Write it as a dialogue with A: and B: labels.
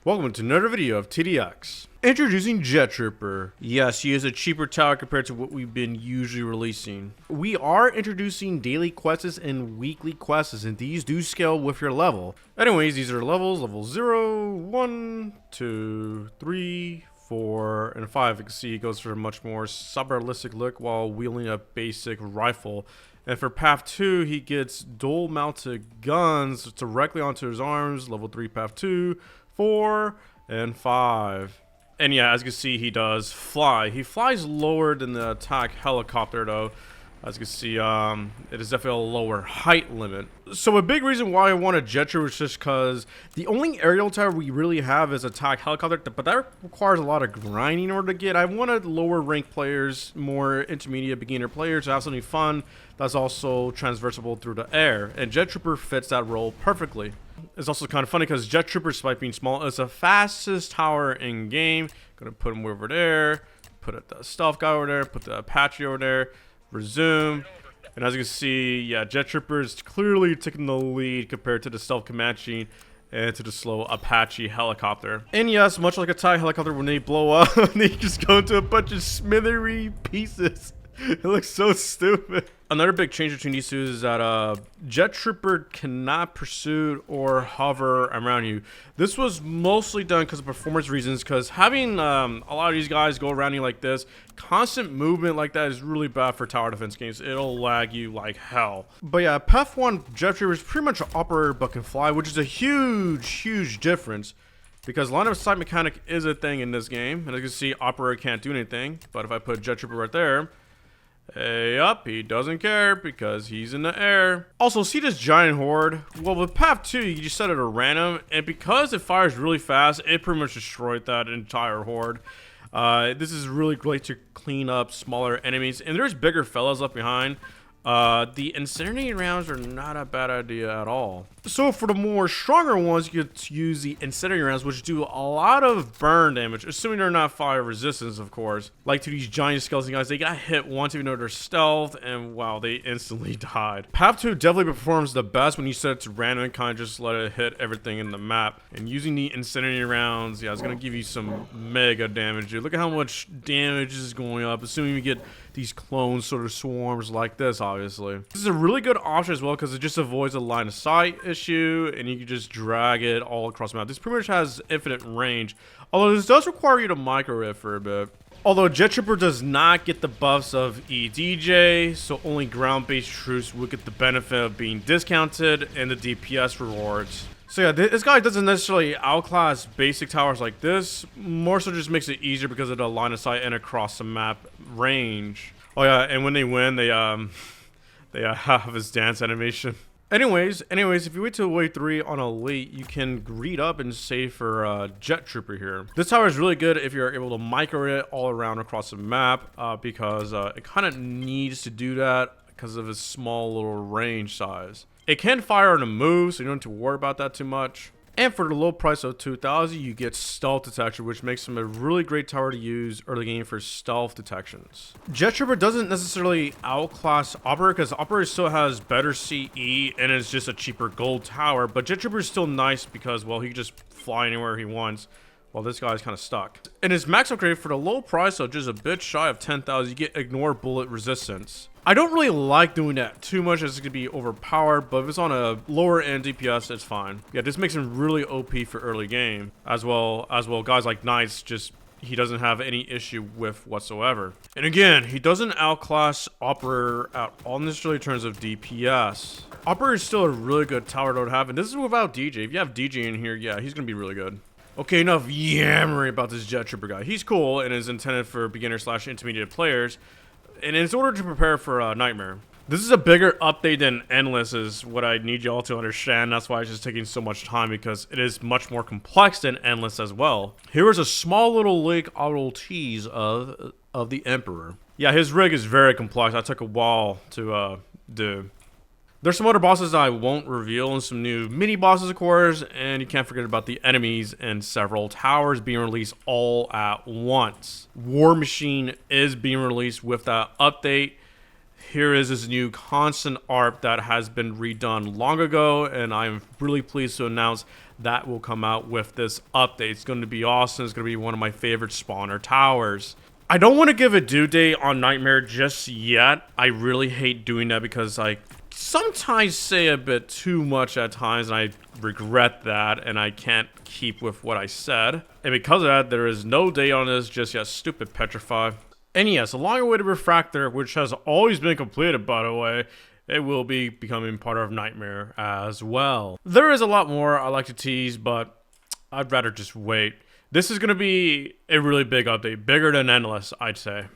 A: Welcome to another video of TDX. Introducing Jet Trooper. Yes, he is a cheaper tower compared to what we've been usually releasing. We are introducing daily quests and weekly quests, and these do scale with your level. Anyways, these are levels, level 0, 1, 2, 3, 4, and 5. You can see he goes for a much more sub-realistic look while wielding a basic rifle. And for Path 2, he gets dual-mounted guns directly onto his arms, level 3 Path 2, 4, and 5. And yeah, as you can see, he does fly. He flies lower than the attack helicopter though. As you can see, it is definitely a lower height limit. So a big reason why I want a Jet Trooper is just because the only aerial tower we really have is attack helicopter, but that requires a lot of grinding in order to get. I wanted lower rank players, more intermediate beginner players to have something fun that's also transversable through the air, and Jet Trooper fits that role perfectly. It's also kind of funny because Jet Trooper, despite being small, is the fastest tower in game. Gonna put him over there, put the stealth guy over there, put the Apache over there, resume, and as you can see, yeah, Jet Trooper is clearly taking the lead compared to the stealth Comanche and to the slow Apache helicopter. And yes, much like a TIE helicopter, when they blow up, they just go into a bunch of smithery pieces. It looks so stupid. Another big change between these two is that Jet Trooper cannot pursue or hover around you. This was mostly done because of performance reasons, because having a lot of these guys go around you like this, constant movement like that is really bad for tower defense games. It'll lag you like hell. But yeah, Path 1 Jet Trooper is pretty much an operator but can fly, which is a huge difference. Because line of sight mechanic is a thing in this game. And as you can see, operator can't do anything. But if I put Jet Trooper right there, hey up, he doesn't care because he's in the air. Also, see this giant horde? Well, with Path 2, you just set it at random, and because it fires really fast, it pretty much destroyed that entire horde. This is really great to clean up smaller enemies, and there's bigger fellas left behind. The incendiary rounds are not a bad idea at all. So for the more stronger ones, you could use the incendiary rounds, which do a lot of burn damage, assuming they're not fire resistance, of course. Like to these giant skeleton guys, they got hit once even though they're stealth, and wow, they instantly died. Path 2 definitely performs the best when you set it to random and kind of just let it hit everything in the map. And using the incendiary rounds, yeah, it's gonna give you some mega damage, dude. Look at how much damage is going up, assuming you get these clone sort of swarms like this, obviously. This is a really good option as well because it just avoids a line of sight issue, and you can just drag it all across the map. This pretty much has infinite range, although this does require you to micro it for a bit. Although Jet Trooper does not get the buffs of EDJ, so only ground-based troops would get the benefit of being discounted and the DPS rewards. So yeah, this guy doesn't necessarily outclass basic towers like this, more so just makes it easier because of the line of sight and across the map range. Oh yeah, and when they win, they have his dance animation. Anyways, if you wait till wave 3 on elite, you can read up and save for Jet Trooper here. This tower is really good if you're able to micro it all around across the map, because it kind of needs to do that because of its small little range size. It can fire on a move, so you don't have to worry about that too much. And for the low price of 2,000, you get stealth detection, which makes him a really great tower to use early game for stealth detections. Jet Trooper doesn't necessarily outclass Operator because Operator still has better CE and is just a cheaper gold tower, but Jet Trooper is still nice because, well, he can just fly anywhere he wants. Well, this guy's kind of stuck. And his max upgrade for the low price of just a bit shy of 10,000, you get ignore bullet resistance. I don't really like doing that too much as it's going to be overpowered, but if it's on a lower end DPS, it's fine. Yeah, this makes him really OP for early game. As well, guys like Knights, just he doesn't have any issue with whatsoever. And again, he doesn't outclass Operator at all necessarily in terms of DPS. Operator is still a really good tower to have, and this is without DJ. If you have DJ in here, yeah, he's going to be really good. Okay, enough yammering about this Jet Trooper guy. He's cool and is intended for beginner/intermediate players, and in order to prepare for Nightmare. This is a bigger update than Endless is what I need y'all to understand. That's why it's just taking so much time, because it is much more complex than Endless as well. Here is a small little leak I will tease of the Emperor. Yeah, his rig is very complex. I took a while to do. There's some other bosses that I won't reveal, and some new mini bosses, of course, and you can't forget about the enemies and several towers being released all at once. War Machine is being released with that update. here is this new constant art that has been redone long ago, and I'm really pleased to announce that will come out with this update. It's going to be awesome. It's going to be one of my favorite spawner towers. I don't want to give a due date on Nightmare just yet. I really hate doing that because I sometimes say a bit too much at times, and I regret that, and I can't keep with what I said. And because of that, there is no date on this just yet. Stupid Petrify. And yes, a long-awaited refractor, which has always been completed, by the way, it will be becoming part of Nightmare as well. There is a lot more I like to tease, but I'd rather just wait. This is going to be a really big update, bigger than Endless, I'd say.